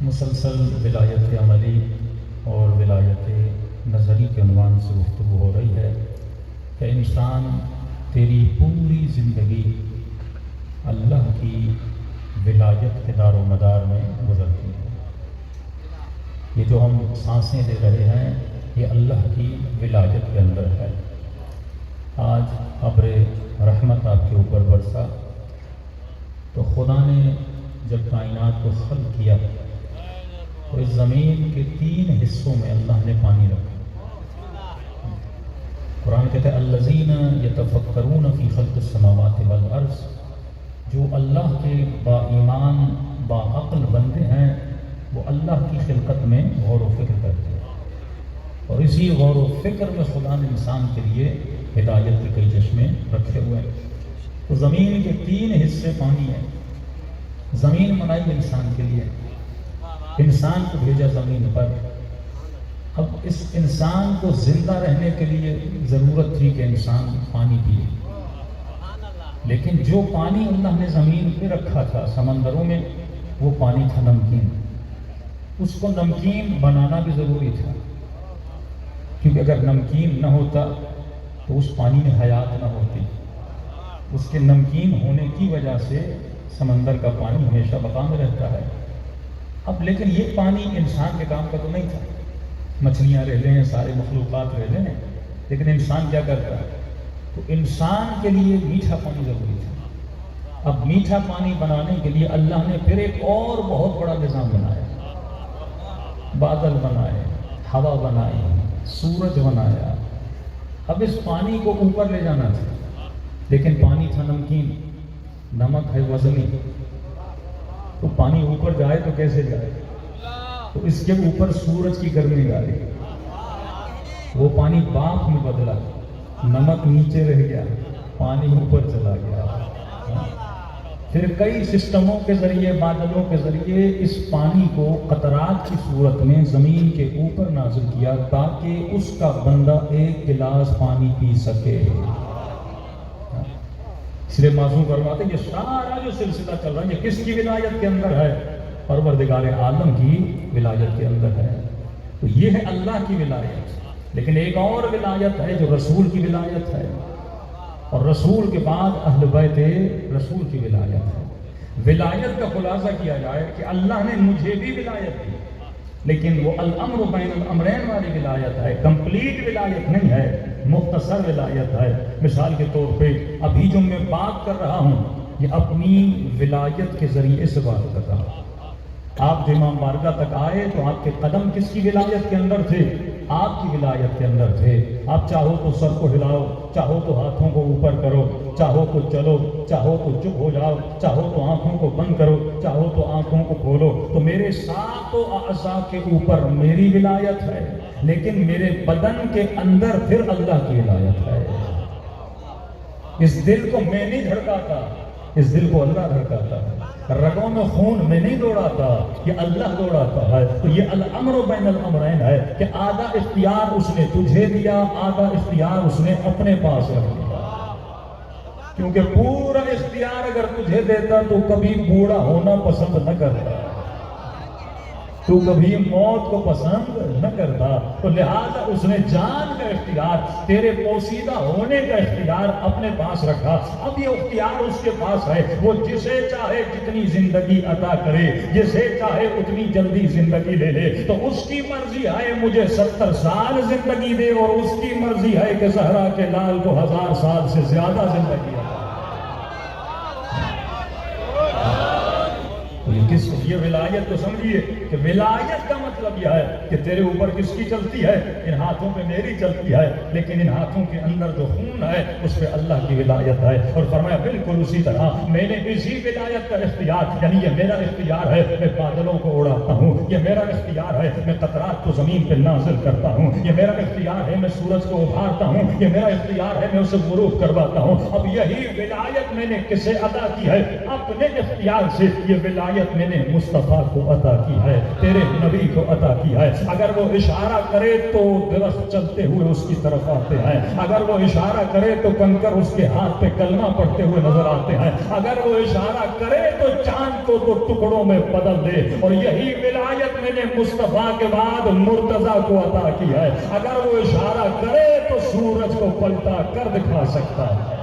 مسلسل ولایت عملی اور ولایت نظری کے عنوان سے گفتگو ہو رہی ہے کہ انسان تیری پوری زندگی اللہ کی ولایت کے دار و مدار میں گزرتی ہے۔ یہ جو ہم سانسیں لے رہے ہیں یہ اللہ کی ولایت کے اندر ہے۔ آج ابر رحمت آپ کے اوپر برسا تو خدا نے جب کائنات کو خلق کیا تو اس زمین کے 3 حصوں میں اللہ نے پانی رکھا۔ قرآن کہتے ہیں الذین یتفکرون فی خلق السماوات والارض، جو اللہ کے با ایمان با عقل بندے ہیں وہ اللہ کی خلقت میں غور و فکر کرتے ہیں، اور اسی غور و فکر میں خدا نے انسان کے لیے ہدایت کے کئی چشمے رکھے ہوئے ہیں۔ تو زمین کے 3 حصے پانی ہیں۔ زمین بنائی انسان کے لیے، انسان کو بھیجا زمین پر۔ اب اس انسان کو زندہ رہنے کے لیے ضرورت تھی کہ انسان پانی پیے، لیکن جو پانی اللہ نے زمین پہ رکھا تھا سمندروں میں وہ پانی تھا نمکین۔ اس کو نمکین بنانا بھی ضروری تھا، کیونکہ اگر نمکین نہ ہوتا تو اس پانی میں حیات نہ ہوتی۔ اس کے نمکین ہونے کی وجہ سے سمندر کا پانی ہمیشہ بقا میں رہتا ہے۔ اب لیکن یہ پانی انسان کے کام کا تو نہیں تھا۔ مچھلیاں رہ لیں، سارے مخلوقات رہ لیں، لیکن انسان کیا کرتا ہے؟ تو انسان کے لیے میٹھا پانی ضروری تھا۔ اب میٹھا پانی بنانے کے لیے اللہ نے پھر ایک اور بہت بڑا نظام بنایا۔ بادل بنائے، ہوا بنائی، سورج بنایا۔ اب اس پانی کو اوپر لے جانا تھا، لیکن پانی تھا نمکین، نمک ہے وزنی، تو پانی اوپر جائے تو کیسے جائے؟ تو اس کے اوپر سورج کی گرمی ڈالی، وہ پانی بھاپ میں بدلا، نمک نیچے رہ گیا، پانی اوپر چلا گیا۔ پھر کئی سسٹموں کے ذریعے، بادلوں کے ذریعے اس پانی کو قطرات کی صورت میں زمین کے اوپر نازل کیا تاکہ اس کا بندہ ایک گلاس پانی پی سکے۔ اس لیے معصوم فرماتے ہیں یہ سارا جو سلسلہ چل رہا ہے یہ کس کی ولایت کے اندر ہے؟ پروردگار عالم کی ولایت کے اندر ہے۔ تو یہ ہے اللہ کی ولایت، لیکن ایک اور ولایت ہے جو رسول کی ولایت ہے، اور رسول کے بعد اہل بیت رسول کی ولایت ہے۔ ولایت کا خلاصہ کیا جائے کہ اللہ نے مجھے بھی ولایت دی، لیکن وہ الامر بین الامرین والی ولایت ہے، کمپلیٹ ولایت نہیں ہے، مختصر ولایت ہے۔ مثال کے طور پہ ابھی جو میں بات کر رہا ہوں یہ اپنی ولایت کے ذریعے سے بات کر رہا ہوں۔ آپ جب امام بارگاہ تک آئے تو آپ کے قدم کس کی ولایت کے اندر تھے؟ آپ کی ولایت کے اندر تھے۔ آپ چاہو تو سر کو ہلاؤ، چاہو تو ہاتھوں کو اوپر کرو، چاہو تو چلو، چاہو تو چپ ہو جاؤ، چاہو تو آنکھوں کو بند کرو، چاہو تو آنکھوں کو کھولو۔ تو میرے ساتوں اعضاء کے اوپر میری ولایت ہے، لیکن میرے بدن کے اندر پھر اللہ کی ولایت ہے۔ اس دل کو میں نہیں دھڑکاتا، اس دل کو اللہ دھڑکاتا ہے۔ رگوں میں خون میں نہیں دوڑاتا، یہ اللہ دوڑاتا ہے۔ تو یہ الامر بین الامرین ہے کہ آدھا اختیار اس نے تجھے دیا، آدھا اختیار اس نے اپنے پاس رکھ لیا۔ کیونکہ پورا اختیار اگر تجھے دیتا تو کبھی بوڑھا ہونا پسند نہ کرتا، تو کبھی موت کو پسند نہ کرتا، تو لہذا اس نے جان کا اختیار، تیرے پوسیدہ ہونے کا اختیار اپنے پاس رکھا۔ اب یہ اختیار اس کے پاس ہے، وہ جسے چاہے جتنی زندگی عطا کرے، جسے چاہے اتنی جلدی زندگی لے لے۔ تو اس کی مرضی ہے مجھے 70 سال زندگی دے، اور اس کی مرضی ہے کہ زہرا کے لال کو 1000 سال سے زیادہ زندگی عطا۔ یہ ولایت تو سمجھیے کہ ولایت کا مطلب یہ ہے کہ تیرے اوپر کس کی چلتی ہے؟ ان ہاتھوں پہ میری چلتی ہے، لیکن ان ہاتھوں کے اندر جو خون ہے اس پہ اللہ کی ولایت ہے۔ اور فرمایا بالکل اسی طرح میں نے اسی ولایت کا اختیار، یعنی یہ میرا اختیار ہے میں بادلوں کو اڑاتا ہوں، یہ میرا اختیار ہے میں قطرات کو زمین پہ نازل کرتا ہوں، یہ میرا اختیار ہے میں سورج کو ابھارتا ہوں، یہ میرا اختیار ہے میں اسے غروب کرواتا ہوں۔ اب یہی ولایت میں نے کسے عطا کی ہے؟ اپنے اختیار سے۔ یہ ولایت میں نے مصطفیٰ کو عطا کی ہے، تیرے نبی کو عطا کی ہے۔ اگر وہ اشارہ کرے تو درخت چلتے ہوئے اس کی طرف آتے ہیں، اگر وہ اشارہ کرے تو کنکر اس کے ہاتھ پہ کلمہ پڑھتے ہوئے نظر آتے ہیں، اگر وہ اشارہ کرے تو چاند کو تو ٹکڑوں میں بدل دے۔ اور یہی ولایت میں نے مصطفیٰ کے بعد مرتضیٰ کو عطا کیا ہے. اگر وہ اشارہ کرے تو سورج کو پلٹا کر دکھا سکتا ہے.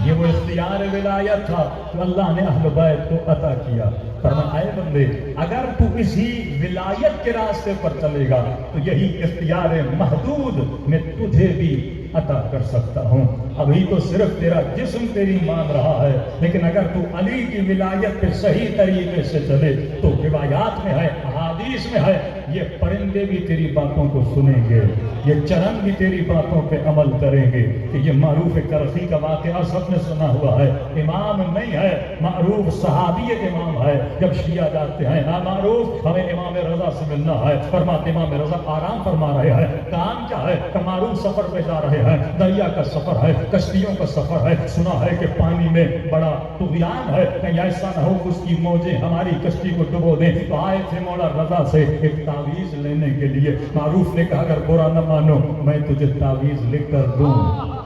یہ وہ اختیار ولایت تھا جو اللہ نے اہل بیت کو عطا کیا. فرمایا اے بندے اگر تو اسی ولایت کے راستے پر چلے گا تو یہی اختیار محدود میں تجھے بھی عطا کر سکتا ہوں. ابھی تو صرف تیرا جسم تیری مان رہا ہے، لیکن اگر تو علی کی ولایت پہ صحیح طریقے سے چلے تو روایات میں ہے، احادیث میں ہے، یہ پرندے بھی تیری باتوں کو سنیں گے، یہ چرن بھی تیری باتوں پہ عمل کریں گے. کہ یہ معروف کرخی کا واقعہ سب نے سنا ہوا ہے. امام نہیں ہے، معروف صحابی امام ہے. جب شیعہ جاتے ہیں نا معروف ہمیں امام رضا سے ملنا ہے، فرماتے امام رضا آرام فرما رہے ہیں. کام کیا ہے؟ کہ معروف سفر پہ جا رہے ہیں، دریا کا سفر ہے، کشتیوں کا سفر ہے. سنا ہے کہ پانی میں بڑا طغیان ہے، کہیں ایسا نہ ہو اس کی موجیں ہماری کشتی کو ڈبو دیں. تو آئے تھے مولا رضا سے ایک تعویذ لینے کے لیے. معروف نے کہا اگر برا نہ مانو میں تجھے تعویذ لکھ کر دوں.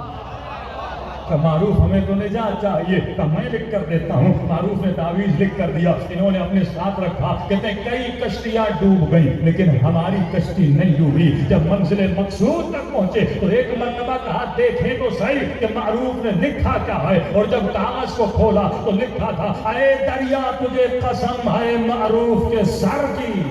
کہ معروف ہمیں تو نجات چاہیے، کہ میں لکھ کر دیتا ہوں. معروف نے تعویذ لکھ کر دیا، انہوں نے اپنے ساتھ رکھا. کہتے ہیں کئی کشتیاں ڈوب گئیں لیکن ہماری کشتی نہیں ڈوبی. جب منزل مقصود تک پہنچے تو ایک مرتبہ کہا دیکھیں تو صحیح کہ معروف نے لکھا کیا ہے. اور جب کاغذ کو کھولا تو لکھا تھا اے دریا تجھے قسم ہے معروف کے سر کی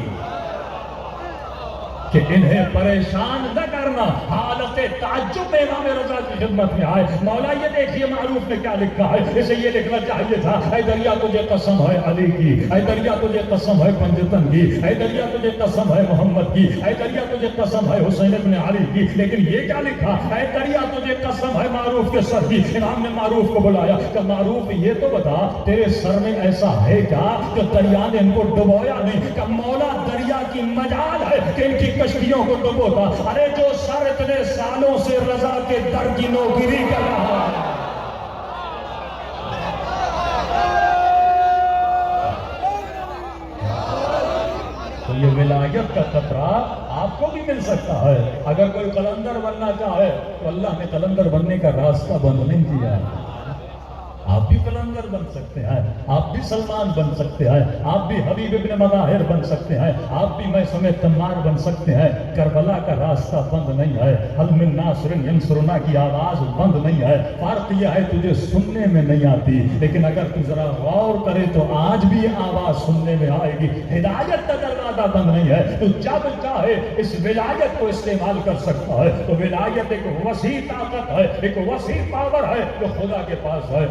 کہ انہیں پریشان نہ کرنا. حالت تعجب میں امام رضا کی خدمت میں آئے. مولا یہ دیکھیے معروف نے کیا لکھا ہے. اسے یہ لکھنا چاہیے تھا اے دریا تجھے قسم ہے علی کی، اے دریا تجھے قسم ہے پنجتن کی، اے دریا تجھے قسم ہے محمد کی، اے دریا تجھے قسم ہے حسین ابن علی کی. لیکن یہ کیا لکھا؟ اے دریا تجھے قسم ہے معروف کے سر کی. امام نے معروف کو بلایا کہ معروف یہ تو بتا تیرے سر میں ایسا ہے کیا کہ دریا نے ان کو ڈبویا نہیں؟ کہ مولا دریا کی مجال ہے کہ ان کی کشتیوں کو ڈبوتا. ارے جو سر اتنے سالوں سے رضا کے در کی نوگری کر رہا ہے. تو یہ ولایت کا خطرہ آپ کو بھی مل سکتا ہے. اگر کوئی قلندر بننا چاہے تو اللہ نے قلندر بننے کا راستہ بند نہیں کیا ہے. آپ بھی قلندر بن سکتے ہیں، آپ بھی سلمان بن سکتے ہیں، آپ بھی حبیب ابن مظاہر بن سکتے ہیں، آپ بھی میں سمیت تمار بن سکتے ہیں. کربلا کا راستہ بند نہیں ہے. حل من ناصر ینصرنا کی آواز بند نہیں ہے. فرق یہ ہے تجھے سننے میں نہیں آتی، لیکن اگر تو ذرا غور کرے تو آج بھی یہ آواز سننے میں آئے گی. ہدایت کا دروازہ بند نہیں ہے. تو جب چاہے اس ولایت کو استعمال کر سکتا ہے. تو ولایت ایک وسیع طاقت ہے، ایک وسیع پاور ہے جو خدا کے پاس ہے.